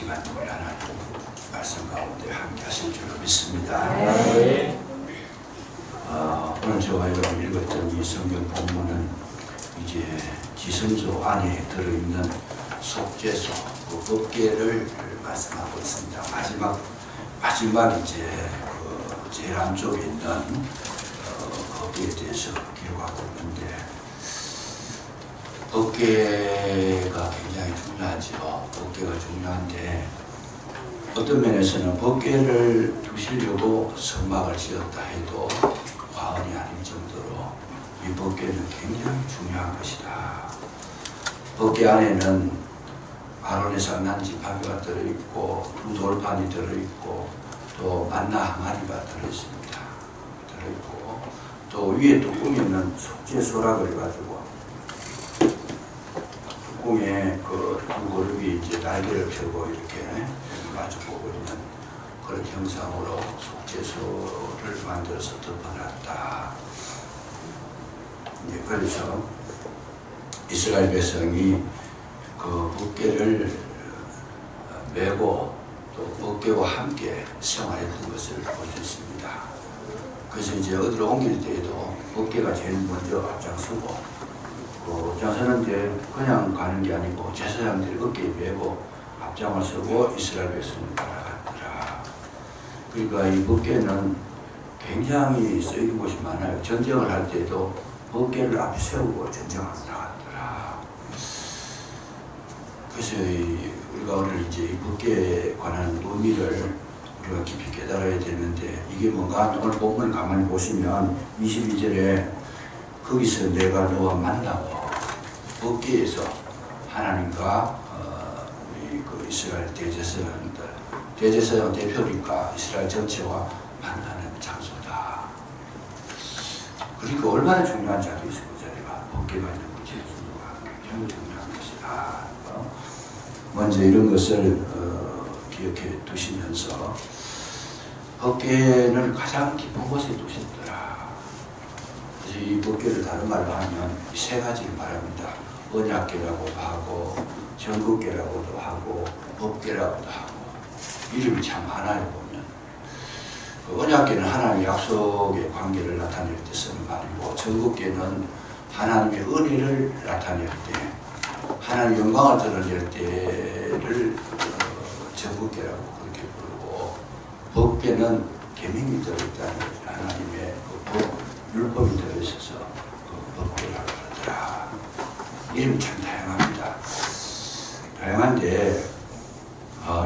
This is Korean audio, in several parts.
시간 우리 하나님 말씀 가운데 함께 하실 줄로 믿습니다. 오늘 저와 여러분이 읽었던 이 성경 본문은 이제 지성소 안에 들어있는 속죄소, 그 법궤를 말씀하고 있습니다. 마지막 이제 제일 안쪽에 있는 법궤에 대해서 기록하고 있는데, 법궤가 굉장히 중요하죠. 법궤가 중요한데 어떤 면에서는 법궤를 두시려고 성막을 지었다 해도 과언이 아닌 정도로 이 법궤는 굉장히 중요한 것이다. 법궤 안에는 아론의 상난 지팡이가 들어있고 두 돌판이 들어있고 또 만나 항아리가 들어있습니다. 들어있고 또 위에 뚜껑에는 속죄소라 그래가지고 뚜껑에 그 두 그룹이 이제 날개를 펴고 이렇게 마주보고 있는 그런 형상으로 속죄소를 만들어서 덮어놨다. 그래서 이스라엘 백성이 그 법궤를 메고 또 법궤와 함께 생활했던 것을 볼 수 있습니다. 그래서 이제 어디로 옮길 때에도 법궤가 제일 먼저 앞장서고, 앞장서는데 그냥 가는 게 아니고 제사장들이 어깨에 메고 앞장을 서고 이스라엘 백성을 따라갔더라. 그러니까 이 법궤는 굉장히 쓰이는 곳이 많아요. 전쟁을 할 때도 법궤를 앞에 세우고 전쟁하러 나갔더라. 그래서 우리가 오늘 이제 이 법궤에 관한 의미를 우리가 깊이 깨달아야 되는데, 이게 뭔가 오늘 본문 가만히 보시면 22절에 거기서 내가 너와 만나고 법궤에서 하나님과 우리 그 이스라엘 대제사장 대표니까 이스라엘 전체와 만나는 장소다. 그러니까 얼마나 중요한 자리에서 그 자리가 법궤가 있는 그 장소가 굉장히 중요한 것이다. 먼저 이런 것을 기억해 두시면서 법궤는 가장 깊은 곳에 두셨더라. 그래서 이 법궤를 다른 말로 하면 세 가지를 말합니다. 언약궤라고도 하고 전국궤라고도 하고 법궤라고도 하고, 이름이 참 많아요. 보면 그 언약궤는 하나님의 약속의 관계를 나타낼 때 쓰는 말이고, 전국궤는 하나님의 은혜를 나타낼 때, 하나님의 영광을 드러낼 때를 전국궤라고 그렇게 부르고, 법궤는 계명이 들어있다는 거죠. 하나님의 율법이 들어있어서 법궤라고 그러더라. 이름이 참 다양합니다. 다양한데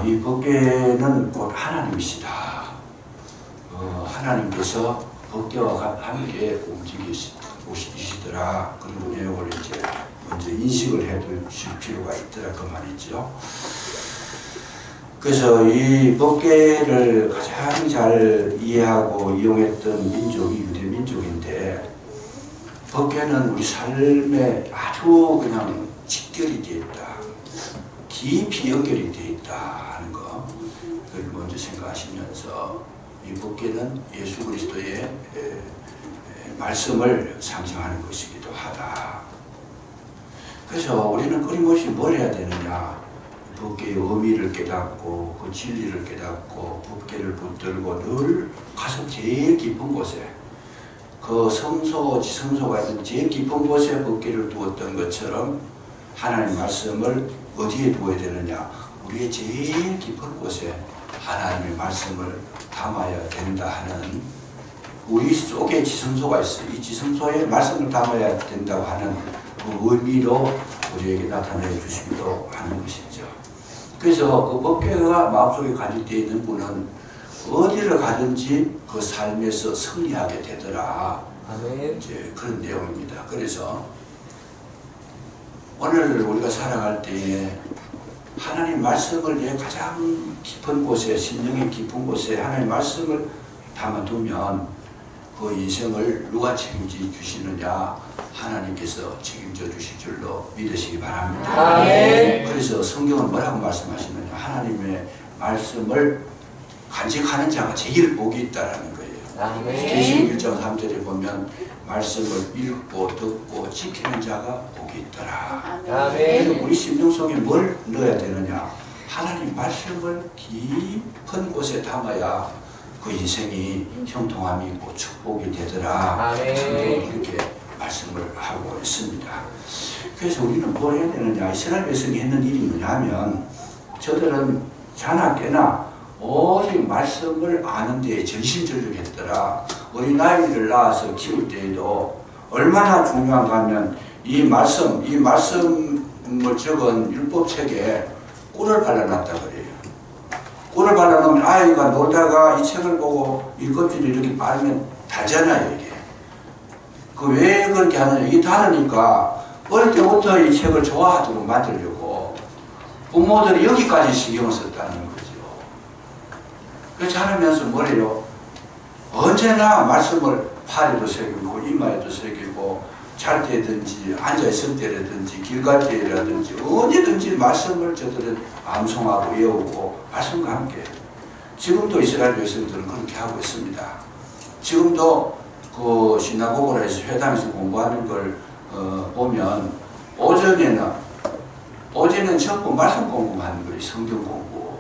이 법궤는 곧 하나님이시다. 하나님께서 법궤와 함께 움직이시더라. 그런 내용을 이제 먼저 인식을 해두실 필요가 있더라, 그 말이죠. 그래서 이 법궤를 가장 잘 이해하고 이용했던 민족이 유대 민족인데, 법궤는 우리 삶에 아주 그냥 직결이 되어 있다, 깊이 연결이 되어 있다 하는 거, 그걸 먼저 생각하시면서 이 법궤는 예수 그리스도의 말씀을 상징하는 것이기도 하다. 그래서 우리는 끊임없이 뭘 해야 되느냐, 법궤의 의미를 깨닫고 그 진리를 깨닫고 법궤를 붙들고 늘 가서 제일 깊은 곳에, 그 성소, 지성소가 있는 제일 깊은 곳에 법궤를 두었던 것처럼 하나님의 말씀을 어디에 두어야 되느냐, 우리의 제일 깊은 곳에 하나님의 말씀을 담아야 된다 하는, 우리 속에 지성소가 있어요. 이 지성소에 말씀을 담아야 된다고 하는 그 의미로 우리에게 나타내 주시기도 하는 것이죠. 그래서 그 법궤가 마음속에 간직되어 있는 분은 어디를 가든지 그 삶에서 승리하게 되더라. 아멘. 이제 그런 내용입니다. 그래서 오늘 우리가 살아갈 때에 하나님 말씀을 내 가장 깊은 곳에, 심령의 깊은 곳에 하나님 말씀을 담아두면 그 인생을 누가 책임져 주시느냐, 하나님께서 책임져 주실 줄로 믿으시기 바랍니다. 아멘. 그래서 성경은 뭐라고 말씀하시느냐, 하나님의 말씀을 간직하는 자가 제일 복이 있다라는 거예요. 계시록 1장 3절에 보면 말씀을 읽고 듣고 지키는 자가 복이 있더라. 그래서 우리 심령 속에 뭘 넣어야 되느냐, 하나님 말씀을 깊은 곳에 담아야 그 인생이 형통함이 있고 축복이 되더라. 이렇게 말씀을 하고 있습니다. 그래서 우리는 뭘 해야 되느냐. 이스라엘 백성이 했는 일이 뭐냐면 저들은 자나 깨나 오직 말씀을 아는 데에 전심전력했더라. 어린아이를 낳아서 키울 때에도 얼마나 중요한가 하면 이 말씀을 적은 율법책에 꿀을 발라놨다 그래요. 꿀을 발라놓으면 아이가 놀다가 이 책을 보고 이 껍질을 이렇게 바르면 달잖아요, 이게. 그 왜 그렇게 하느냐. 이게 다르니까 어릴 때부터 이 책을 좋아하도록 만들려고 부모들이 여기까지 신경을 썼다는 거죠. 그렇지 않으면서 뭐래요? 언제나 말씀을 팔에도 새기고 이마에도 새기고 잘 때든지 앉아있을 때라든지 길 갈 때라든지 언제든지 말씀을 저들은 암송하고 외우고 말씀과 함께 지금도 이스라엘 백성들은 그렇게 하고 있습니다. 지금도 그 시나고그에서 회당에서 공부하는 걸 보면 오전에는 전부 말씀 공부하는 거예요. 성경 공부.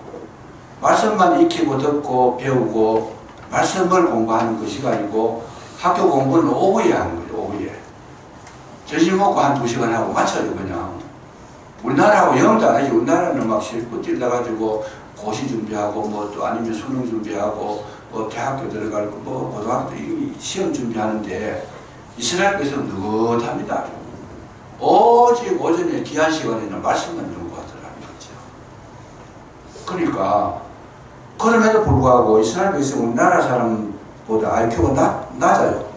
말씀만 익히고 듣고 배우고 말씀을 공부하는 그 시간이고 학교 공부는 오후에 하는 거예요. 오후에. 점심 먹고 한 2시간 하고 마쳐요. 그냥. 우리나라하고 영도 안 하지. 우리나라는 막 실컷 뛰다 가지고 고시 준비하고 뭐 또 아니면 수능 준비하고 뭐 대학교 들어갈 거 뭐 고등학교 시험 준비하는데 이스라엘에서 느긋합니다. 오직 오전에 귀한 시간에는 말씀만 연구하더라는 거죠. 그러니까 그럼에도 불구하고 이스라엘에서 우리나라 사람보다 IQ가 낮아요.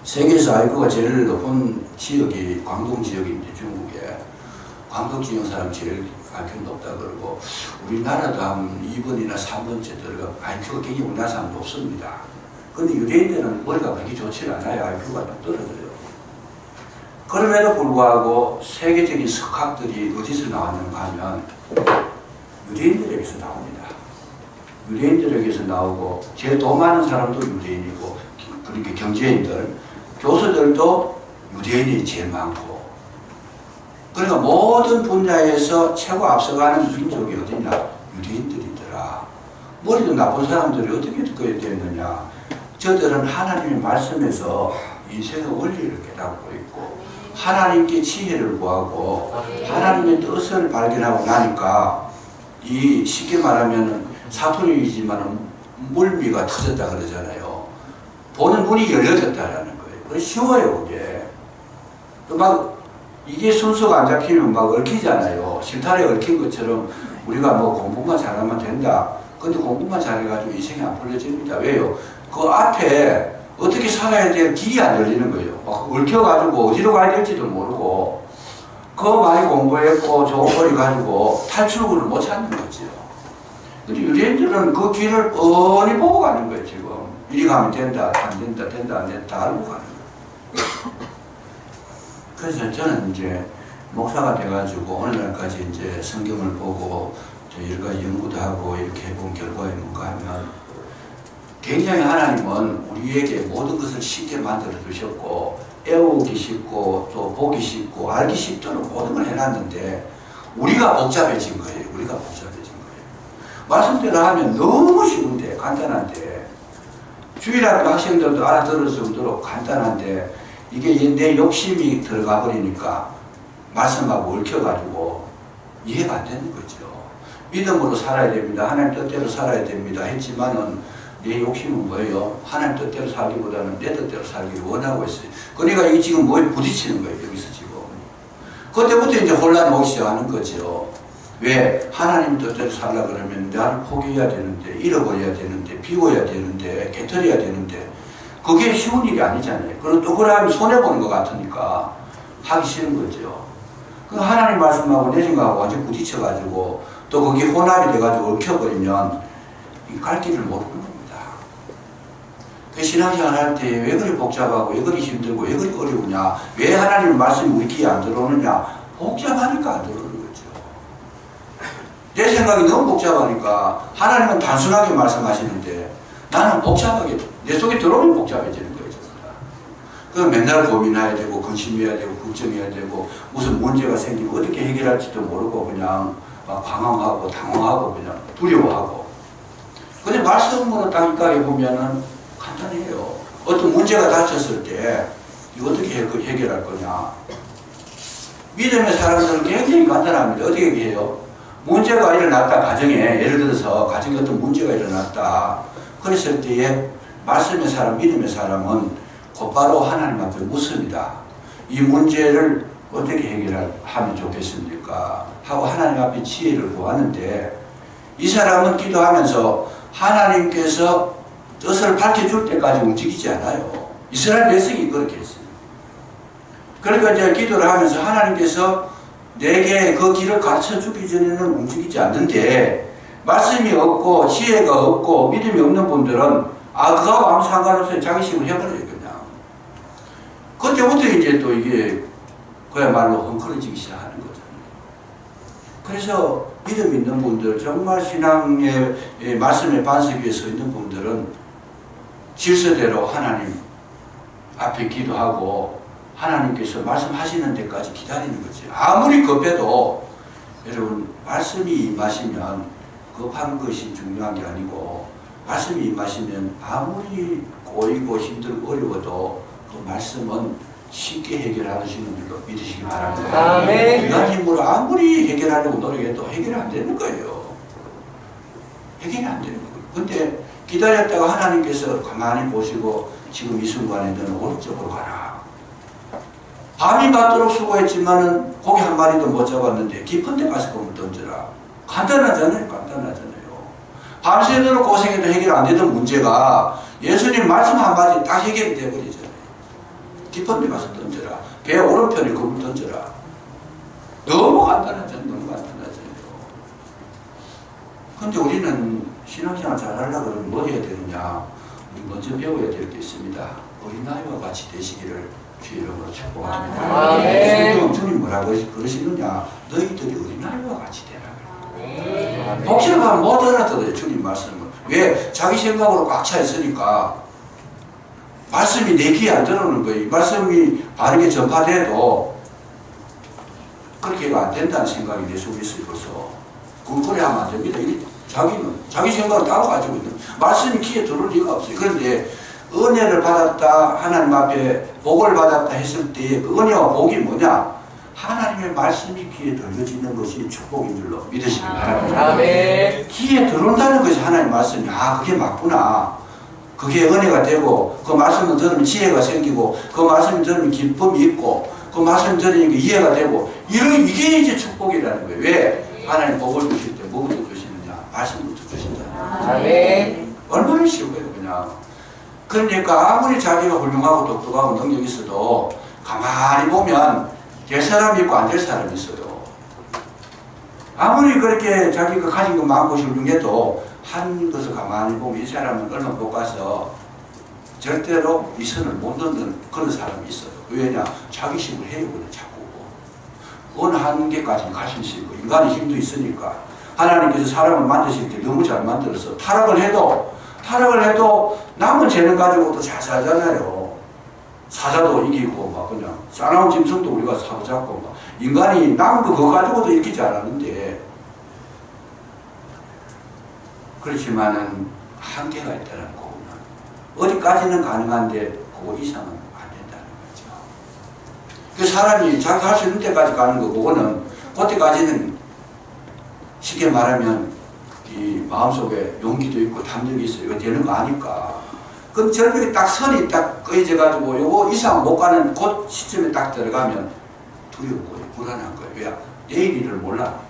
세계에서 IQ가 제일 높은 지역이 광동 지역인데 중국에 광동 지역 사람 제일 IQ가 높다 그러고 우리나라도 한 2번이나 3번째 들어가 IQ가 굉장히 우리나라 사람 높습니다. 근데 유대인들은 머리가 그렇게 좋지 않아요. IQ가 좀 떨어져요. 그럼에도 불구하고 세계적인 석학들이 어디서 나왔는가 하면 유대인들에게서 나옵니다. 유대인들에게서 나오고 제일 돈 많은 사람도 유대인이고 그렇게 경제인들, 교수들도 유대인이 제일 많고 그러니까 모든 분야에서 최고 앞서가는 민족이 어디냐? 유대인들이더라. 머리도 나쁜 사람들이 어떻게 듣게 됐느냐? 저들은 하나님의 말씀에서 인생의 원리를 깨닫고 있고 하나님께 지혜를 구하고 하나님의 뜻을 발견하고 나니까 이 쉽게 말하면 사투리이지만 물미가 터졌다 그러잖아요. 보는 눈이 열려졌다라는 거예요. 그게 쉬워요, 그게. 또 막 이게 순서가 안 잡히면 막 얽히잖아요. 실타래 얽힌 것처럼 우리가 뭐 공부만 잘하면 된다. 근데 공부만 잘해가지고 인생이 안 풀려집니다. 왜요? 그 앞에 어떻게 살아야 될 길이 안 열리는 거예요. 막 얽혀가지고 어디로 가야 될지도 모르고 그거 많이 공부했고 좋은 거리 가지고 탈출구를 못 찾는 거죠. 근데 유대인들은 그 길을 뻔히 보고 가는 거예요, 지금. 이리 가면 된다, 안 된다, 된다, 안 된다, 다 알고 가는 거예요. 그래서 저는 이제 목사가 돼가지고 오늘날까지 이제 성경을 보고 여러 가지 연구도 하고 이렇게 해본 결과에 뭔가 하면 굉장히 하나님은 우리에게 모든 것을 쉽게 만들어 주셨고 애우기 쉽고 또 보기 쉽고 알기 쉽도록 모든 걸 해놨는데 우리가 복잡해진 거예요. 우리가 복잡해진 거예요. 말씀대로 하면 너무 쉬운데 간단한데 주일학교 학생들도 알아들을 정도로 간단한데 이게 내 욕심이 들어가 버리니까 말씀하고 얽혀가지고 이해가 안 되는 거죠. 믿음으로 살아야 됩니다. 하나님 뜻대로 살아야 됩니다. 했지만은 내 욕심은 뭐예요? 하나님 뜻대로 살기보다는 내 뜻대로 살기를 원하고 있어요. 그러니까 이게 지금 뭐에 부딪히는 거예요. 여기서 지금. 그때부터 이제 혼란이 오기 시작하는 거죠. 왜? 하나님 뜻대로 살라 그러면 나를 포기해야 되는데 잃어버려야 되는데 비워야 되는데 개털해야 되는데 그게 쉬운 일이 아니잖아요. 그럼 또 그러면 손해보는 것 같으니까 하기 싫은 거죠. 그 하나님 말씀하고 내 생각하고 완전 부딪혀가지고 또 거기 혼합이 돼가지고 얽혀버리면 갈 길을 모르는 겁니다. 그 신앙생활 할 때 왜 그리 복잡하고 왜 그리 힘들고 왜 그리 어려우냐? 왜 하나님 말씀이 우리 귀에 안 들어오느냐? 복잡하니까 안 들어오는 거죠. 내 생각이 너무 복잡하니까 하나님은 단순하게 말씀하시는데 나는 복잡하게 내 속에 들어오면 복잡해지는 거예요. 그럼 맨날 고민해야 되고 근심해야 되고 걱정해야 되고 무슨 문제가 생기면 어떻게 해결할지도 모르고 그냥 막 방황하고 당황하고 그냥 두려워하고. 근데 말씀으로 딱 입각해 보면은 간단해요. 어떤 문제가 닥쳤을 때 이거 어떻게 해결할 거냐. 믿음의 사람들은 굉장히 간단합니다. 어떻게 해요? 문제가 일어났다, 가정에. 예를 들어서 가정에 어떤 문제가 일어났다. 그랬을 때에 말씀의 사람, 믿음의 사람은 곧바로 하나님 앞에 묻습니다. 이 문제를 어떻게 해결하면 좋겠습니까? 하고 하나님 앞에 지혜를 구하는데, 이 사람은 기도하면서 하나님께서 뜻을 밝혀줄 때까지 움직이지 않아요. 이스라엘 백성이 그렇게 했어요. 그러니까 이제 기도를 하면서 하나님께서 내게 그 길을 가르쳐 주기 전에는 움직이지 않는데, 말씀이 없고 지혜가 없고 믿음이 없는 분들은 그거하고 아무 상관없어요. 자기식으로 해버려요, 그냥. 그때부터 이제 또 이게 그야말로 헝클어지기 시작하는 거잖아요. 그래서 믿음 있는 분들, 정말 신앙의 말씀의 반석 위에 서 있는 분들은 질서대로 하나님 앞에 기도하고 하나님께서 말씀하시는 데까지 기다리는 거지. 아무리 급해도 여러분 말씀이 임하시면 급한 것이 중요한 게 아니고, 말씀이 임하시면 아무리 꼬이고 힘들고 어려워도 그 말씀은 쉽게 해결하시는 줄로 믿으시기 바랍니다. 아멘. 인간 힘으로 아무리 해결하려고 노력해도 해결이 안 되는 거예요. 해결이 안 되는 거예요. 근데 기다렸다가 하나님께서 가만히 보시고 지금 이 순간에 너는 오른쪽으로 가라. 밤이 맞도록 수고했지만은 고기 한 마리도 못 잡았는데 깊은 데 가서 그걸 던져라. 간단하잖아요. 간단하잖아요. 밤새도록 고생해도 해결 안 되던 문제가 예수님 말씀 한마디 딱 해결이 돼버리잖아요. 깊은 데 가서 던져라. 배 오른편에 그걸 던져라. 너무 간단하잖아요. 너무 간단하잖아요. 근데 우리는 신앙생활 잘하려고 그러면 뭐 해야 되느냐. 우리 먼저 배워야 될 게 있습니다. 어린아이와 같이 되시기를 주의 이름으로 축복합니다. 주님 뭐라고 그러시느냐. 너희들이 어린아이와 같이 되라. 복잡하면 못 알아들어요. 주님 말씀을. 왜? 자기 생각으로 꽉 차 있으니까 말씀이 내 귀에 안 들어오는 거예요. 말씀이 바르게 전파돼도 그렇게 안 된다는 생각이 내 속에 있어요. 벌써. 그래 하면 안 됩니다. 자기는 자기 생각을 따로 가지고 있는, 말씀이 귀에 들어올 리가 없어요. 그런데 은혜를 받았다, 하나님 앞에 복을 받았다 했을 때 그 은혜와 복이 뭐냐? 하나님의 말씀이 귀에 들려지는 것이 축복인 줄로 믿으시기 바랍니다. 아멘. 귀에 들어온다는 것이 하나님 말씀이 그게 맞구나. 그게 은혜가 되고 그 말씀을 들으면 지혜가 생기고 그 말씀을 들으면 기쁨이 있고 그 말씀을 들으니까 이해가 되고 이게 이제 축복이라는 거예요. 왜? 하나님 복을 주실 때 뭐부터 주시느냐? 말씀부터 주신다. 아멘. 얼마나 쉬워요, 그냥. 그러니까 아무리 자기가 훌륭하고 똑똑하고 능력이 있어도 가만히 보면 될 사람이 있고 안 될 사람이 있어요. 아무리 그렇게 자기가 가진 것 많고 훌륭해도 한 것을 가만히 보면 이 사람은 얼마 못 가서 절대로 이 선을 못 넘는 그런 사람이 있어요. 왜냐? 자기식을 해요, 그냥 자꾸. 어느 한계까지는 갈 수 있고 인간의 힘도 있으니까. 하나님께서 사람을 만드실 때 너무 잘 만들어서 타락을 해도 남은 재능 가지고도 잘 살잖아요. 사자도 이기고 막 그냥 싸나운 짐승도 우리가 사로잡고 막 인간이 남은 거 그거 가지고도 이기지 않았는데, 그렇지만은 한계가 있다는 거구나. 어디까지는 가능한데 그거 이상은 안 된다는 거죠. 그 사람이 자기 할 수 있는 데까지 가는 거, 그거는 그때까지는 쉽게 말하면 이 마음속에 용기도 있고 탐욕이 있어요. 이거 되는 거 아니까. 그럼 절벽에 딱 선이 딱 꺼져가지고 요거 이상 못 가는 그 시점에 딱 들어가면 두렵고 불안한 거예요. 왜? 내일 일을 몰라.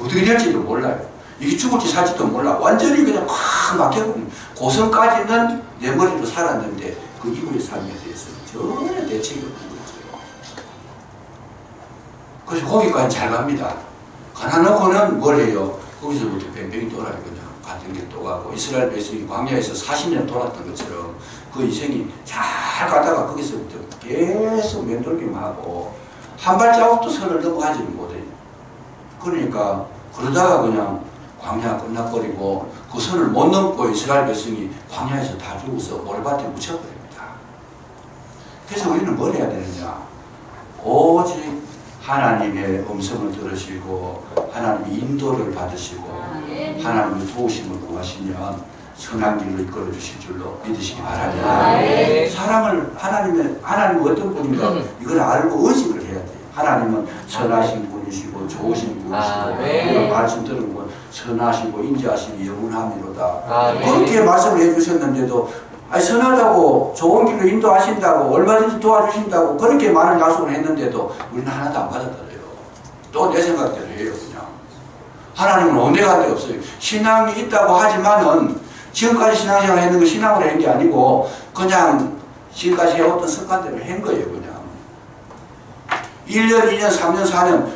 어떻게 될지도 몰라요. 이게 죽을지 살지도 몰라. 완전히 그냥 확 막혀버리는. 고선까지는 내 머리로 살았는데 그 이후의 삶에 대해서 전혀 대책이 없는 거죠. 그래서 거기까지 잘 갑니다. 가나놓고는 뭘 해요? 거기서부터 뱅뱅이 돌아요. 그냥 같은 길 또 가고, 이스라엘 백성이 광야에서 40년 돌았던 것처럼 그 인생이 잘 가다가 거기서부터 계속 맴돌기만 하고 한 발자국도 선을 넘어가지는 못해요. 그러니까 그러다가 그냥 광야 끝나버리고 그 선을 못 넘고 이스라엘 백성이 광야에서 다 죽어서 모래밭에 묻혀버립니다. 그래서 우리는 뭘 해야 되느냐? 오직 하나님의 음성을 들으시고 하나님의 인도를 받으시고 하나님의 도우심을 구하시면 선한 길로 이끌어 주실 줄로 믿으시기 바랍니다. 사람을 하나님은 어떤 분인가 이걸 알고 의식을 해야 돼요. 하나님은 선하신 분이시고 좋으신 분이시고 그런 말씀 들으면 선하시고 인자하시니 영원함이로다. 그렇게 말씀을 해주셨는데도 선하다고 좋은 길로 인도하신다고 얼마든지 도와주신다고 그렇게 많은 약속을 했는데도 우리는 하나도 안 받아들여요. 또 내 생각대로 해요. 그냥 하나님은 온데간데 없어요. 신앙이 있다고 하지만은 지금까지 신앙생활 했는 거 신앙으로 한 게 아니고 그냥 지금까지 해왔던 습관대로 한 거예요. 그냥 1년, 2년, 3년, 4년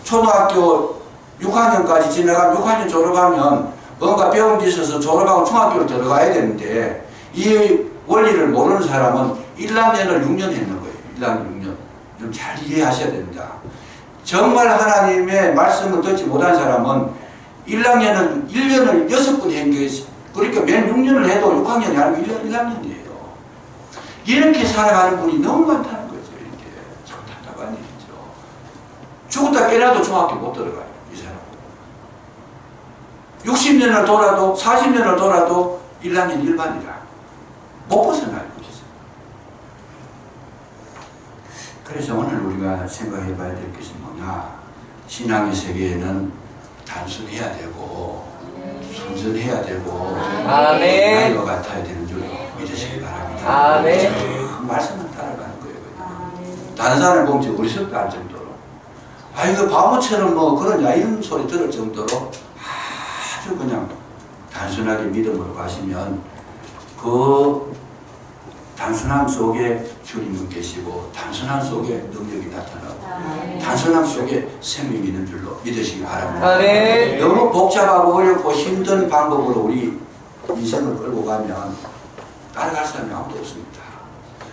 초등학교 6학년까지 지나가면 6학년 졸업하면 뭔가 배운 게 있어서 졸업하고 중학교로 들어가야 되는데 이 원리를 모르는 사람은 1학년을 6년 했는 거예요. 1학년 6년. 좀 잘 이해하셔야 됩니다. 정말 하나님의 말씀을 듣지 못한 사람은 1학년을 1년을 6번 한 게 있어요. 그러니까 맨 6년을 해도 6학년이 아니고 1학년이에요. 이렇게 살아가는 분이 너무 많다는 거죠. 이렇게 참 답답한 일이죠. 죽었다 깨나도 중학교 못 들어가요. 이 사람. 60년을 돌아도 40년을 돌아도 1학년 1반이라 못 벗어나요. 그래서 오늘 우리가 생각해 봐야 될 것이 뭐냐. 신앙의 세계에는 단순해야 되고 순전해야 되고 나이와 같아야 되는 줄 믿으시기 바랍니다. 그 말씀을 따라가는 거예요. 다른 사람을 보면 어리석다 할 정도로 이거 바보처럼 뭐 그러냐 이런 소리 들을 정도로 아주 그냥 단순하게 믿음으로 가시면 그 단순함 속에 주님은 계시고 단순함 속에 능력이 나타나고 단순함 속에 생명이 있는 줄로 믿으시기 바랍니다. 너무 복잡하고 어렵고 힘든 방법으로 우리 인생을 끌고 가면 따라갈 사람이 아무도 없습니다.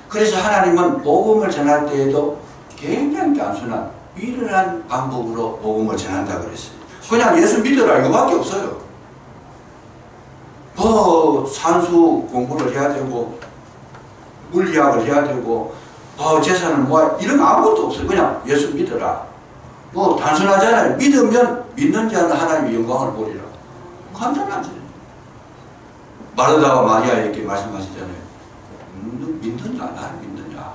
그래서 하나님은 복음을 전할 때에도 굉장히 단순한 유일한 방법으로 복음을 전한다 그랬어요. 그냥 예수 믿으라 이거밖에 없어요. 뭐 산수 공부를 해야 되고 물리학을 해야 되고 재산을 모아 이런 거 아무것도 없어요. 그냥 예수 믿어라. 뭐 단순하잖아요. 믿으면 믿는 자는 하나님의 영광을 보리라. 간단하지. 마르다와 마리아에게 말씀하시잖아요. 믿느냐 나를 믿느냐.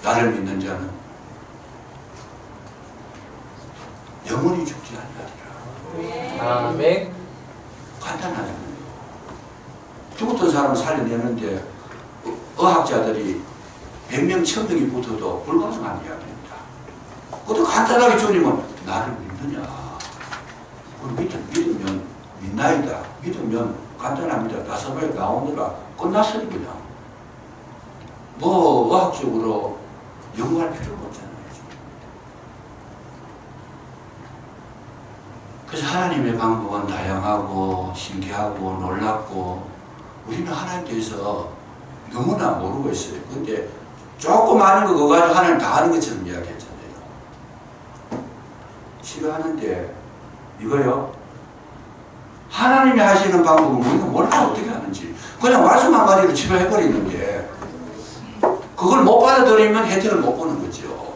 나를 믿는 자는 영원히 죽지 않으리라. 아멘. 간단하잖아요. 죽었던 사람을 살려내는데 의학자들이 100명, 1000명이 붙어도 불가능한 이야기입니다. 그것도 간단하게 주님은 나를 믿느냐. 믿으면 믿나이다. 믿으면 간단합니다. 나서봐야 나오느라 끝났어요 그냥. 뭐 의학적으로 연구할 필요가 없잖아요. 그래서 하나님의 방법은 다양하고 신기하고 놀랍고 우리는 하나님에 대해서 너무나 모르고 있어요. 근데 조금 아는 거 그거 가지고 하나님 다 아는 것처럼 이야기했잖아요. 치료하는데 이거요. 하나님이 하시는 방법은 우리가 몰라 어떻게 하는지. 그냥 말씀 한마디로 치료해버리는데 그걸 못 받아들이면 혜택을 못 보는 거죠.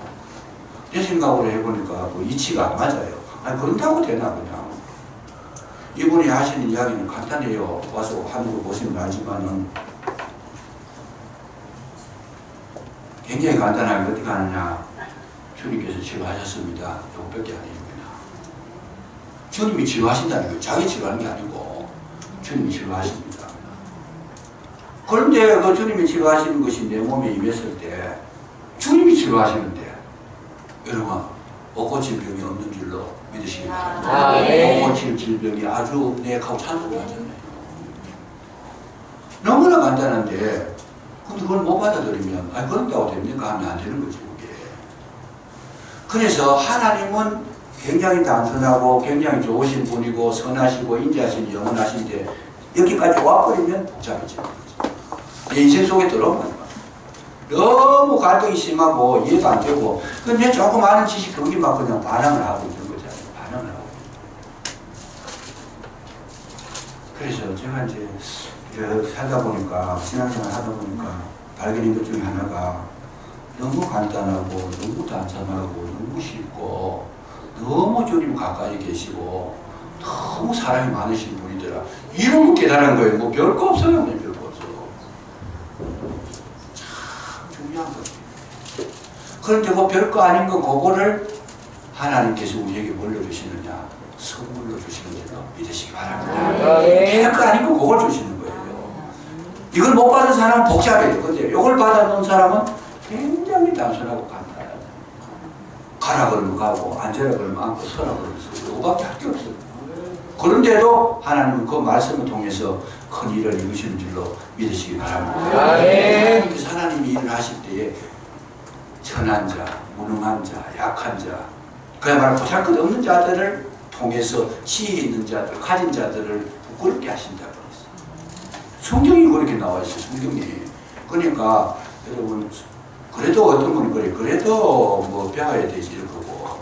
내 생각으로 해보니까 뭐 이치가 안 맞아요. 그런다고 되나 그냥. 이분이 하시는 이야기는 간단해요. 와서 하는 거 보시면 알지만은 굉장히 간단하게 어떻게 하느냐. 주님께서 치료하셨습니다. 이것밖에 아닙니다. 주님이 치료하신다는 거예요. 자기 치료하는 게 아니고 주님이 치료하십니다. 그런데 그 주님이 치료하시는 것이 내 몸에 임했을 때 주님이 치료하시는데 여러분 못 고칠 병이 없는 줄로 믿으시기 바랍니다. 못 고칠 질병이 아주 내하고 찬송을 하잖아요. 너무나 간단한데 근데 그걸 못 받아들이면 그런다고 됩니까? 하면 안 되는 거지 그게. 그래서 하나님은 굉장히 단순하고 굉장히 좋으신 분이고 선하시고 인자하신 영원하신데 여기까지 와버리면 복잡해지는 거죠. 내 인생 속에 들어오면 너무 갈등이 심하고 이해가 안 되고 근데 조금 아는 지식 거기만 그냥 반항을 하고 있는 거잖아요. 반항을 하고. 그래서 제가 이제 이렇게 살다 보니까 신앙생활 하다 보니까 발견한 것 중에 하나가 너무 간단하고 너무 단순하고 너무 쉽고 너무 주님 가까이 계시고 너무 사랑이 많으신 분이더라. 이런 거 깨달은 거예요. 뭐 별거 없어요. 별거 없어. 참 중요한 거예요. 그런데 뭐 별거 아닌 거 그거를 하나님께서 우리에게 뭘로 주시느냐? 선물로 주시는 줄로 믿으시기 바랍니다. 별거 아닌 거 그걸 주시는 거예요. 이걸 못 받은 사람은 복잡해요. 근데 이걸 받아놓은 사람은 굉장히 단순하고 간단하다. 가라 그러면 가고 앉아라 그러면 앉고 서라 그러면 서고 이거밖에 할 게 없어요. 그런데도 하나님은 그 말씀을 통해서 큰 일을 이루시는 줄로 믿으시기 바랍니다. 하나님이 일을 하실 때에 천한 자, 무능한 자, 약한 자, 그야말로 보잘것없는 자들을 통해서 지혜 있는 자들, 가진 자들을 부끄럽게 하신다고 했어요. 성경이 그렇게 나와 있어요. 성경이. 그러니까 여러분 그래도 어떤 분이 그래요. 그래도 뭐 배워야 되지 이러고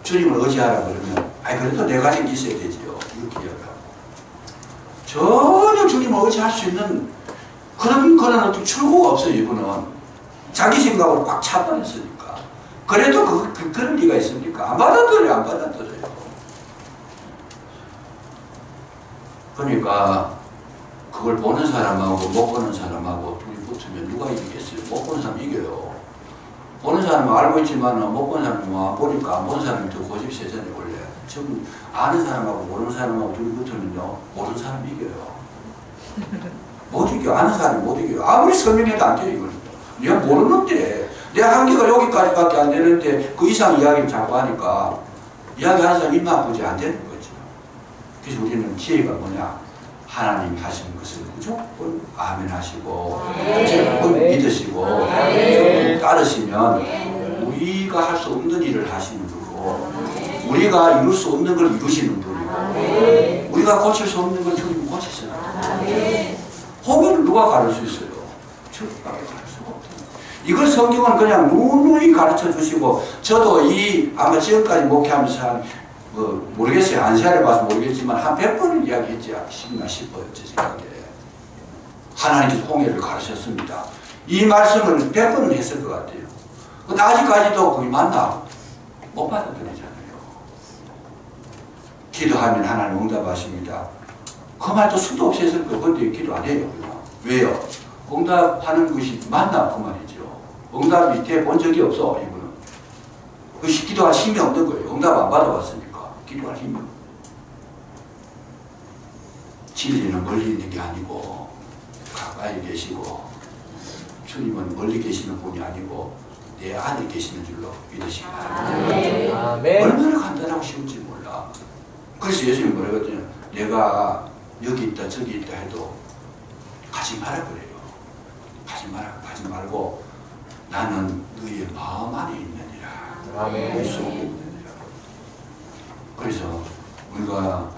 주님을 의지하라 그러면 아니 그래도 내 가진 게 있어야 되지요. 이렇게 이야기하고 전혀 주님을 의지할 수 있는 그런 어떤 출구가 없어요. 이분은 자기 생각으로 꽉 차버렸으니까. 그래도 그런 리가 있습니까? 안 받아들여요. 안 받아들여요. 그러니까 그걸 보는 사람하고 못 보는 사람하고 둘이 붙으면 누가 이기겠어요? 못 보는 사람 이겨요. 보는 사람은 알고 있지만 못 보는 사람은 보니까 안 보는 사람이 더 고집 세잖아요. 원래 지금 아는 사람하고 모르는 사람하고 둘이 붙으면요 모르는 사람이 이겨요. 못 이겨. 아는 사람이 못 이겨요. 아무리 설명해도 안 돼요. 이거는 내가 모르는데 내 한계가 여기까지밖에 안 되는데 그 이상 이야기를 자꾸 하니까 이야기하는 사람 입 아프지 안 되는 거죠. 그래서 우리는 지혜가 뭐냐? 하나님 하시는 것을 무조건 아멘 하시고 무조건 믿으시고 무조건 따르시면 우리가 할 수 없는 일을 하시는 분이고 우리가 이룰 수 없는 걸 이루시는 분이고 우리가 고칠 수 없는 걸 주님 고치시는 분이고 호흡을 누가 가를 수 있어요? 주님밖에 가를 수가 없어요. 이걸 성경은 그냥 누누이 가르쳐 주시고 저도 아마 지금까지 목회하면서 모르겠어요. 안세아를 봐서 모르겠지만 한 100번을 이야기했지 않나 싶어요. 제 생각에. 하나님께서 홍해를 가르쳤습니다. 이 말씀을 100번은 했을 것 같아요. 근데 아직까지도 그게 맞나? 못 받아들이잖아요. 기도하면 하나님 응답하십니다. 그 말도 수도 없이 했을 거예요. 근데 기도 안 해요. 왜요? 응답하는 것이 맞나? 그 말이죠. 응답이 돼 본 적이 없어. 이분은. 그 기도할 힘이 없는 거예요. 응답 안 받아봤으니까. 기도할 힘이. 진리는 멀리 있는 게 아니고 가까이 계시고 주님은 멀리 계시는 분이 아니고 내 안에 계시는 줄로 믿으시기 바랍니다. 얼마나 간단하고 쉬운지 몰라. 그래서 예수님이 뭐라고 했더니 내가 여기 있다 저기 있다 해도 가지 마라 그래요. 가지 마라. 가지 말고 나는 너희의 마음 안에 있느니라. 예수. 그래서 우리가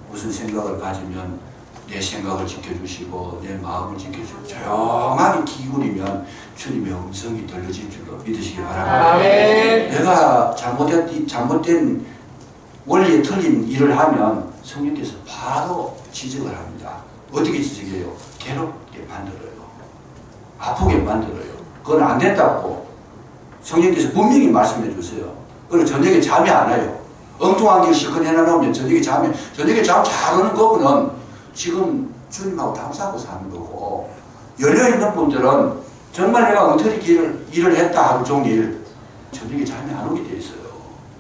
무슨 생각을 가지면 내 생각을 지켜주시고 내 마음을 지켜주시고 조용하게 기울이면 주님의 음성이 들려질 줄로 믿으시기 바랍니다. 내가 잘못된 원리에 틀린 일을 하면 성령께서 바로 지적을 합니다. 어떻게 지적해요? 괴롭게 만들어요. 아프게 만들어요. 그건 안 된다고 성령께서 분명히 말씀해 주세요. 그리고 저녁에 잠이 안 와요. 엉뚱한 길 실컷 해놔놓으면 저녁에 잠 잘 오는 거는 지금 주님하고 담싸고 사는 거고 열려있는 분들은 정말 내가 엉터리 일을 했다 하루 종일 저녁에 잠이 안 오게 돼 있어요.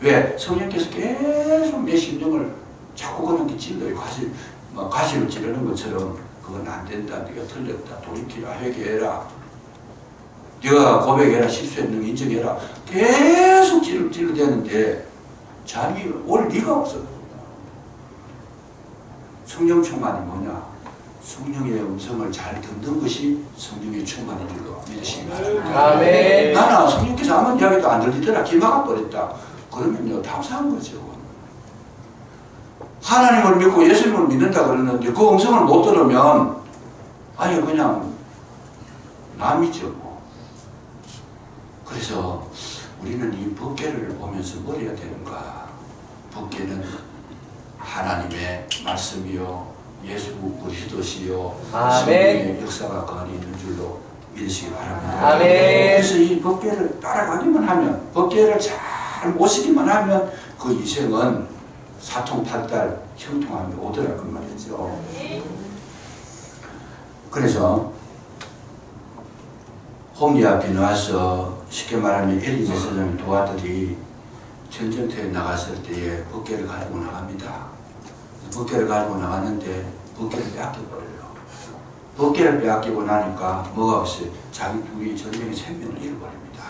왜? 성령께서 계속 내 심령을 자꾸 그렇게 찔러요. 가시를 찌르는 것처럼 그건 안 된다. 네가 틀렸다. 돌이키라. 회개해라. 네가 고백해라. 실수했는 거 인정해라. 계속 찔러대는데 잠이 올 리가 없어. 성령 충만이 뭐냐? 성령의 음성을 잘 듣는 것이 성령의 충만인 줄로 믿으시기 바랍니다. 나는 성령께서 아무 이야기도 안 들리더라. 귀 막아버렸다. 그러면요 답사한 거죠. 하나님을 믿고 예수님을 믿는다 그러는데 그 음성을 못 들으면 아니 그냥 남이죠. 뭐. 그래서 우리는 이 법궤를 보면서 뭘 해야 되는가? 법궤는 하나님의 말씀이요 예수 그리스도시요 성령의 역사가 그 안에 있는 줄로 믿으시기 바랍니다. 아멘. 그래서 이 법궤를 따라가기만 하면, 법궤를 잘 모시기만 하면 그 이생은 사통팔달 형통함이 오더라고 말이죠. 그래서 홈리 앞에 나와서 쉽게 말하면 엘리 제사장의 도화들이 전쟁터에 나갔을 때에 법궤를 가지고 나갑니다. 법궤를 가지고 나갔는데 법궤를 빼앗겨버려요. 법궤를 빼앗기고 나니까 뭐가 없어요? 자기 둘이 전쟁의 생명을 잃어버립니다.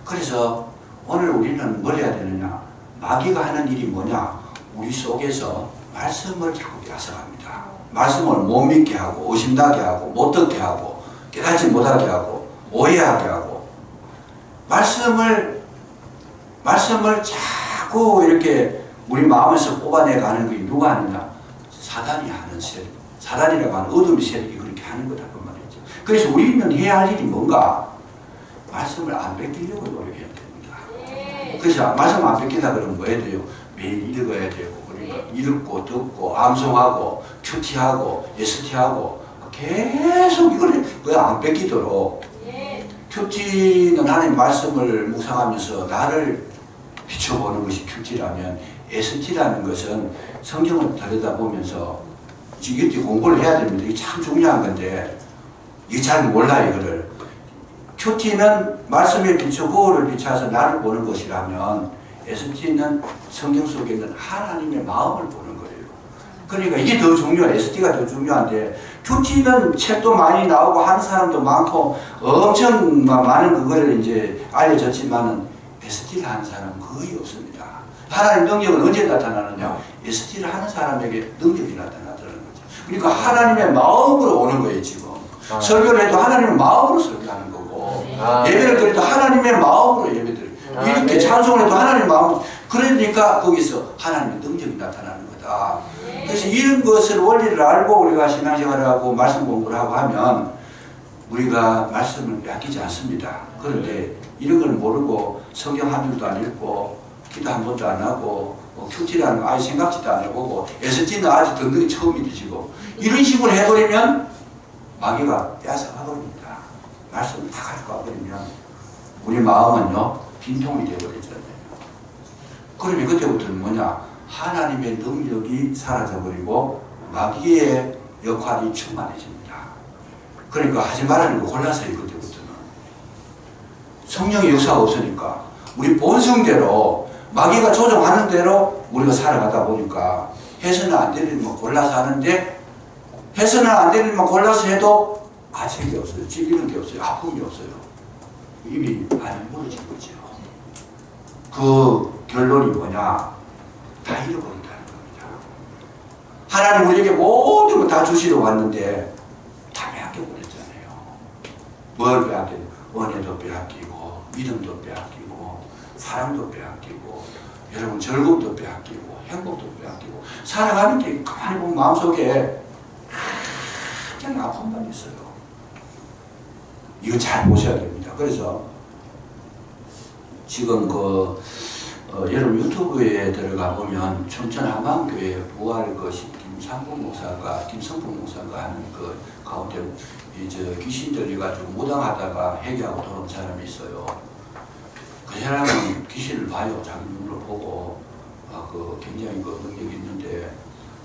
그래서 오늘 우리는 뭘 해야 되느냐? 마귀가 하는 일이 뭐냐? 우리 속에서 말씀을 자꾸 빼앗아갑니다. 말씀을 못 믿게 하고 의심나게 하고 못 듣게 하고 깨닫지 못하게 하고 오해하게 하고 말씀을 자꾸 이렇게 우리 마음에서 뽑아내가는 게 누가 하느냐? 사단이 하는 세력, 사단이라고 하는 어둠의 세력이 그렇게 하는 거다 그 말이죠. 그래서 우리는 해야 할 일이 뭔가? 말씀을 안 뺏기려고 노력해야 됩니다. 그래서 말씀 안 뺏기다 그러면 뭐 해야 돼요? 매일 읽어야 되고, 그러니까 읽고 듣고 암송하고 큐티하고 ST하고 계속 이걸 안 뺏기도록. 큐티는 하나님 말씀을 묵상하면서 나를 비춰보는 것이 큐티라면, ST라는 것은 성경을 들여다보면서 이게 공부를 해야 됩니다. 이게 참 중요한 건데 이게 잘 몰라요. 이거를. 큐티는 말씀에 비춰 거울을 비춰서 나를 보는 것이라면, ST는 성경 속에 있는 하나님의 마음을 보는 거예요. 그러니까 이게 더 중요해요. ST가 더 중요한데, 큐티는 책도 많이 나오고 하는 사람도 많고 엄청 많은 그거를 이제 알려졌지만은 ST를 하는 사람은 거의 없습니다. 하나님 능력은 언제 나타나느냐? ST를 하는 사람에게 능력이 나타나더라는 거죠. 그러니까 하나님의 마음으로 오는 거예요. 지금 설교를 해도 하나님의 마음으로 설교하는 거고, 예배를 드려도 하나님의 마음으로 예배드려요. 이렇게 찬송을 해도 하나님의 마음으로. 그러니까 거기서 하나님의 능력이 나타나는 거다. 그래서 이런 것을 원리를 알고 우리가 신앙생활을 하고 말씀 공부를 하고 하면 우리가 말씀을 빼앗기지 않습니다. 그런데 이런 걸 모르고 성경 한 줄도 안 읽고 기도 한 번도 안 하고 큐티라는 거 아예 생각지도 안 해보고 ST는 아직 등등이 처음이지 지금. 이런 식으로 해버리면 마귀가 빼앗아가버립니다. 말씀을 다 가지고 와버리면 우리 마음은요 빈통이 되어버리잖아요. 그러면 그때부터는 뭐냐? 하나님의 능력이 사라져버리고 마귀의 역할이 충만해집니다. 그러니까 하지 말라는 거 골라서요. 그때부터는 성령의 역사가 없으니까 우리 본성대로 마귀가 조종하는 대로 우리가 살아가다 보니까 해서는 안 될 일만 골라서 하는데, 해서는 안 될 일만 골라서 해도 아침이 없어요. 찔리는 게 없어요. 아픔이 없어요. 이미 많이 무너진 거죠. 그 결론이 뭐냐? 다 잃어버린다는 겁니다. 하나님 우리에게 모든 걸 다 주시러 왔는데 다 빼앗겨버렸잖아요. 뭘 빼앗겨? 은혜도 빼앗기고 믿음도 빼앗기고 사랑도 빼앗기고 여러분 즐거움도 빼앗기고 행복도 빼앗기고 살아가는 게 가만히 보면 마음속에 그냥 아픔만 있어요. 이거 잘 보셔야 됩니다. 그래서 지금 여러분 유튜브에 들어가 보면 청천 한방교회 부활 것이 김성풍 목사가 하는 그 가운데 귀신 들려가지고 무당하다가 회개하고 돌아온 사람이 있어요. 그 사람은 귀신을 봐요. 자기 눈으로 보고 굉장히 그 능력이 있는데,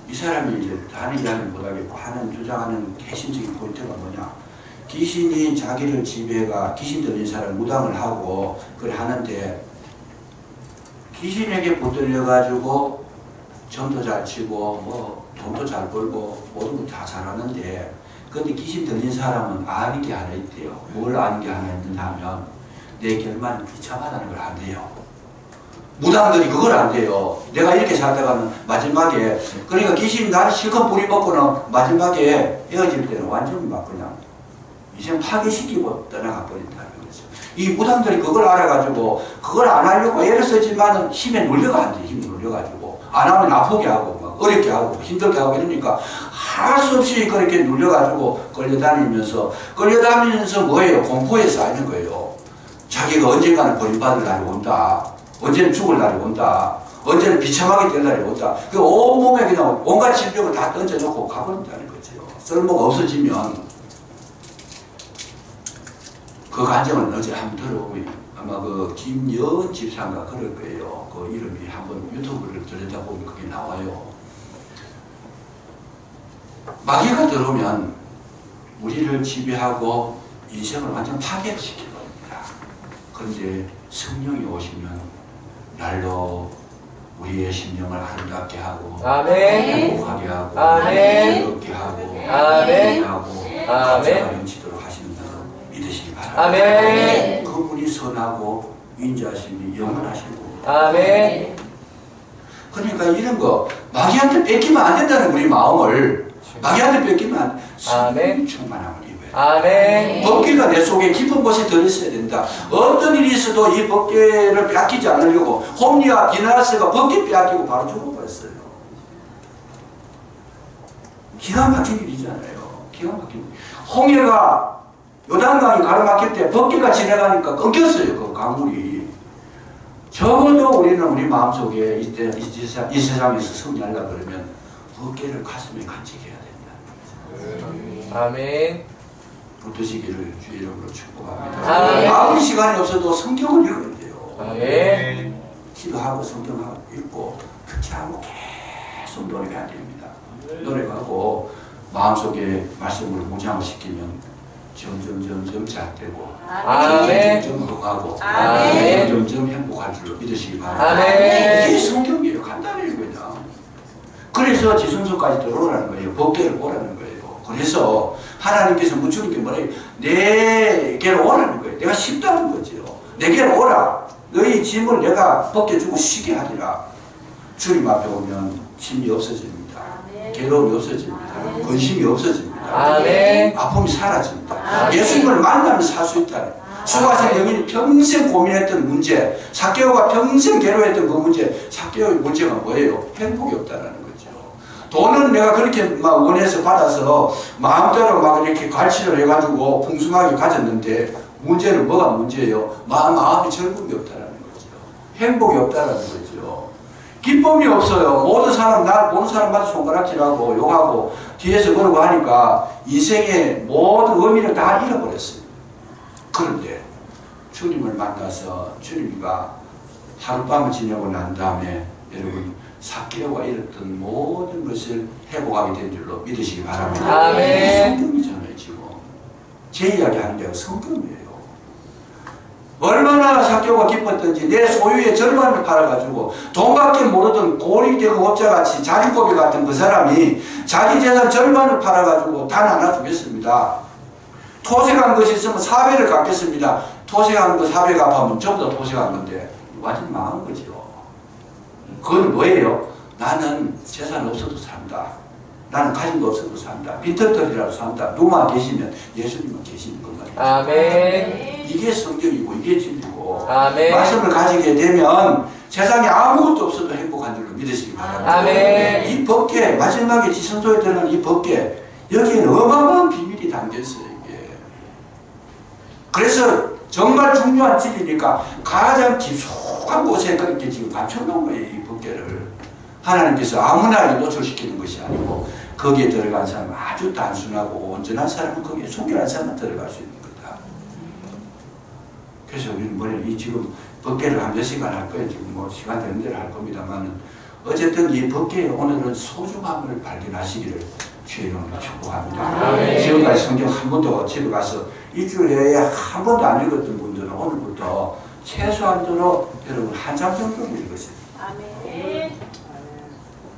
이 사람이 이제 다른 이야기를 못하겠고 하는 주장하는 핵심적인 포인트가 뭐냐? 귀신이 자기를 지배가 귀신 들린 사람 무당을 하고 그걸 하는데, 귀신에게 붙들려가지고 점도 잘 치고 뭐 돈도 잘 벌고 모든 거 다 잘하는데, 근데 귀신 들린 사람은 아는 게 하나 있대요. 뭘 아는 게 하나 있는가 하면 내 결말은 비참하다는 걸 안돼요. 무당들이 그걸 안돼요. 내가 이렇게 살다가는 마지막에, 그러니까 귀신이 나를 실컷 부리먹고는 마지막에 헤어질 때는 완전히 막 그냥 이생 파괴시키고 떠나가 버린다는 거죠. 이 무당들이 그걸 알아가지고 그걸 안 하려고 애를 쓰지만은 힘에 눌려가 안 돼. 힘에 눌려가지고 안 하면 아프게 하고 막 어렵게 하고 힘들게 하고 이러니까 할 수 없이 그렇게 눌려가지고 끌려다니면서 뭐예요? 공포에 쌓이는 거예요. 자기가 언젠가는 버림받을 날이 온다. 언제는 죽을 날이 온다. 언제는 비참하게 될 날이 온다. 그 온몸에 그냥 온갖 질병을 다 던져놓고 가버린다는 거죠. 쓸모가 없어지면. 그 간증을 어제 한번 들어보면 아마 그 김여은 집사인가 그럴 거예요. 그 이름이 한번 유튜브를 들여다보면 그게 나와요. 마귀가 들어오면 우리를 지배하고 인생을 완전 파괴시켜버립니다. 그런데 성령이 오시면 날로 우리의 심령을 아름답게 하고 행복하게 하고 즐겁게 하고 감사가 넘치도록 하시는 줄 믿으시기 바랍니다. 그분이 선하고 인자하심이 영원하시고 그러니까 이런 거 마귀한테 뺏기면 안 된다는 우리 마음을 마귀한테 뺏기면 성령이 충만함을 입어야 법궤가 내 속에 깊은 곳에 들어있어야 된다. 어떤 일이 있어도 이 법궤를 빼앗기지 않으려고 홈리와 비나스가 법궤 빼앗기고 바로 죽어버렸어요. 기가 막힌 일이잖아요. 기가 막힌 일. 홍해가 요단강이 가로막힐 때 법궤가 지나가니까 끊겼어요. 그 강물이. 적어도 우리는 우리 마음속에 이 세상에서 승리하려고 그러면 법궤를 가슴에 간직해야 된다. 아멘. 붙으시기를 주 이름으로 축복합니다. 아무리 시간이 없어도 성경을 읽어야 돼요. 기도하고 성경 읽고 그렇지 않고 계속 노력해야 됩니다. 노력하고 마음속에 말씀을 묵상을 시키면 점점 잘되고 점점 흥하고 점점 행복할 줄로 믿으시기 바랍니다. 이게 성경이에요. 간단해요. 그냥. 그래서 지성소까지 들어오라는 거예요. 법궤를 오라는 거예요. 그래서 하나님께서 묻히는 게 뭐래요? 내게로 오라는 거예요. 내가 쉽다는 거죠. 내게로 오라. 너희 짐을 내가 벗겨주고 쉬게 하리라. 주님 앞에 오면 짐이 없어집니다. 괴로움이 없어집니다. 근심이 없어집니다. 아픔이 사라집니다. 예수님을 만나면 살 수 있다. 수가성 여인이 평생 고민했던 문제, 삭개오가 평생 괴로워했던 그 문제, 삭개오의 문제가 뭐예요? 행복이 없다라는 거죠. 돈은 내가 그렇게 막 원해서 받아서 마음대로 막 이렇게 갈취를 해가지고 풍성하게 가졌는데 문제는 뭐가 문제예요? 마음에 즐거움이 없다라는 거죠. 행복이 없다라는 거죠. 기쁨이 없어요. 모든 사람, 날 보는 사람마다 손가락질하고 욕하고 뒤에서 그러고 하니까 인생의 모든 의미를 다 잃어버렸어요. 그런데 주님을 만나서 주님과 하룻밤을 지내고 난 다음에 여러분 삭개오가 잃었던 모든 것을 회복하게 된 줄로 믿으시기 바랍니다. 성경이잖아요. 지금 제 이야기 하는 게 성경이에요. 얼마나 삭개오가 기뻤던지 내 소유의 절반을 팔아가지고 돈밖에 모르던 고리대금업자같이 자기고비 같은 그 사람이 자기 재산 절반을 팔아가지고 다 나눠주겠습니다. 토색한 것이 있으면 4배를 갚겠습니다. 토색한 거 4배 갚으면 전부 다 토색한 건데 완전 망한 거죠. 그건 뭐예요? 나는 재산 없어도 산다. 나는 가진 거 없어도 산다. 빈털터리라도 산다. 누구만 계시면 예수님만 계시는 것만. 이게 성경이고 이게 진리고 말씀을 가지게 되면 세상에 아무것도 없어도 행복한 줄로 믿으시기 바랍니다. 이 법궤, 마지막에 지성소에 들어간 이 법궤, 여기에는 어마어마한 비밀이 담겨있어요. 이게. 그래서 정말 중요한 진리니까 가장 깊숙한 곳에 그렇게 지금 갖춰놓은 거예요. 이 법궤를. 하나님께서 아무나 노출시키는 것이 아니고 거기에 들어간 사람은 아주 단순하고 온전한 사람은 거기에 순결한 사람은 들어갈 수 있는 거다. 그래서 우리는 뭐래 이 지금 법궤를 한 몇 시간 할 거예요. 지금 뭐 시간 되는 대로 할 겁니다만은 어쨌든 이 법궤에 오늘은 소중함을 발견하시기를 주의 이름으로 축복합니다. 지금까지 성경 한 번도 집에 가서 일주일에 한 번도 안 읽었던 분들은 오늘부터 최소한도로 여러분 한 장 정도는 읽으세요.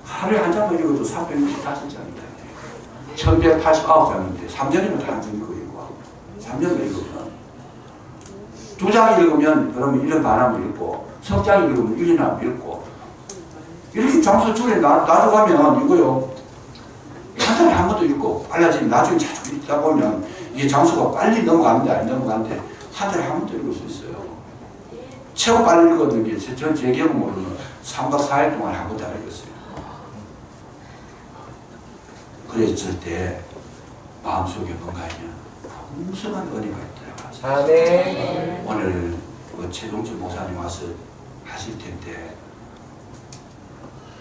하루에 한 장만 읽어도 365장이다. 1189장인데 3년이면 다 한 장 읽고 3년을 읽으면 2장 읽으면 그러면 1년 반 하면 읽고 3장 읽으면 1년 하면 읽고 이렇게 장수 줄에 놔둬가면 이거요 한 달에 한 번도 읽고 빨라지면 나중에 자주 읽다 보면 이게 장수가 빨리 넘어갑니다. 안 넘어가는데 한 달에 한 번도 읽을 수 있어요. 최고 빨리 읽었는 게 전 제 경험으로는 3박 4일 동안 한 번도 안 읽었어요. 그랬을 때 마음속에 뭔가 있냐 풍성한 은혜가 있더라고요. 오늘 최동철 목사님 와서 하실 텐데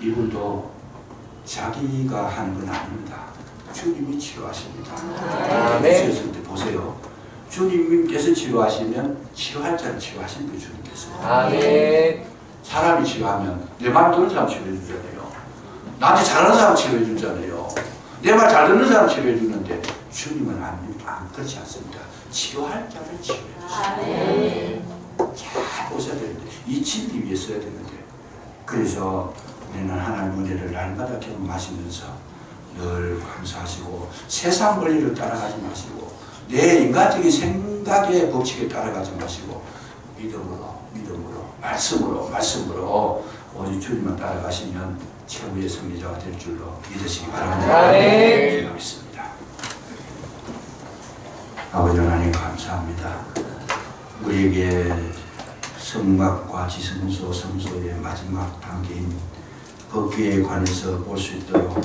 이분도 자기가 하는 건 아닙니다. 주님이 치료하십니다. 치료했을 때 보세요. 주님께서 치료하시면 치료할 자를 치료하신 거예요. 주님께서. 아멘. 사람이 치료하면 내 말 듣는 사람 치료해 주잖아요. 나한테 잘하는 사람 치료해 주잖아요. 내 말 잘 듣는 사람 치료해 주는데 주님은 안 그렇지 않습니다. 치료할 자를 치료해 주십니다. 잘 보셔야 되는데 이 진리 위에 써야 되는데 그래서 우리는 하나님 은혜를 날마다 경험하시면서 늘 감사하시고 세상 권리를 따라가지 마시고 내 인간적인 생각의 법칙에 따라가지 마시고 믿음으로 말씀으로 오직 주님만 따라가시면 최후의 승리자가 될 줄로 믿으시기 바랍니다. 제가 믿습니다. 아버지 하나님 감사합니다. 우리에게 성막과 지성소 성소의 마지막 단계인 법궤에 관해서 볼 수 있도록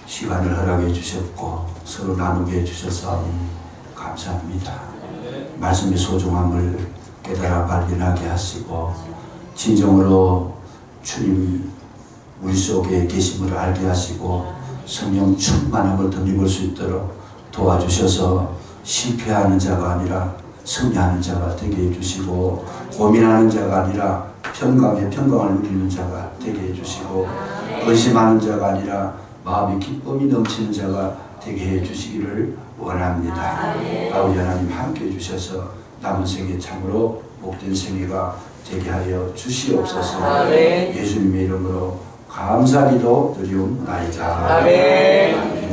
시간을 허락해 주셨고 서로 나누게 해주셔서 감사합니다. 말씀의 소중함을 깨달아 발견하게 하시고 진정으로 주님 우리 속에 계심을 알게 하시고 성령 충만함을 덧입을 수 있도록 도와주셔서 실패하는 자가 아니라 승리하는 자가 되게 해주시고 고민하는 자가 아니라 평강의 평강을 누리는 자가 되게 해주시고 의심하는 자가 아니라 마음의 기쁨이 넘치는 자가 되게 해주시기를 원합니다. 아버지 하나님 함께 해주셔서 남은 생에 참으로 복된 생애가 되게 하여 주시옵소서. 예수님의 이름으로 감사기도 드리옵나이다. 아멘.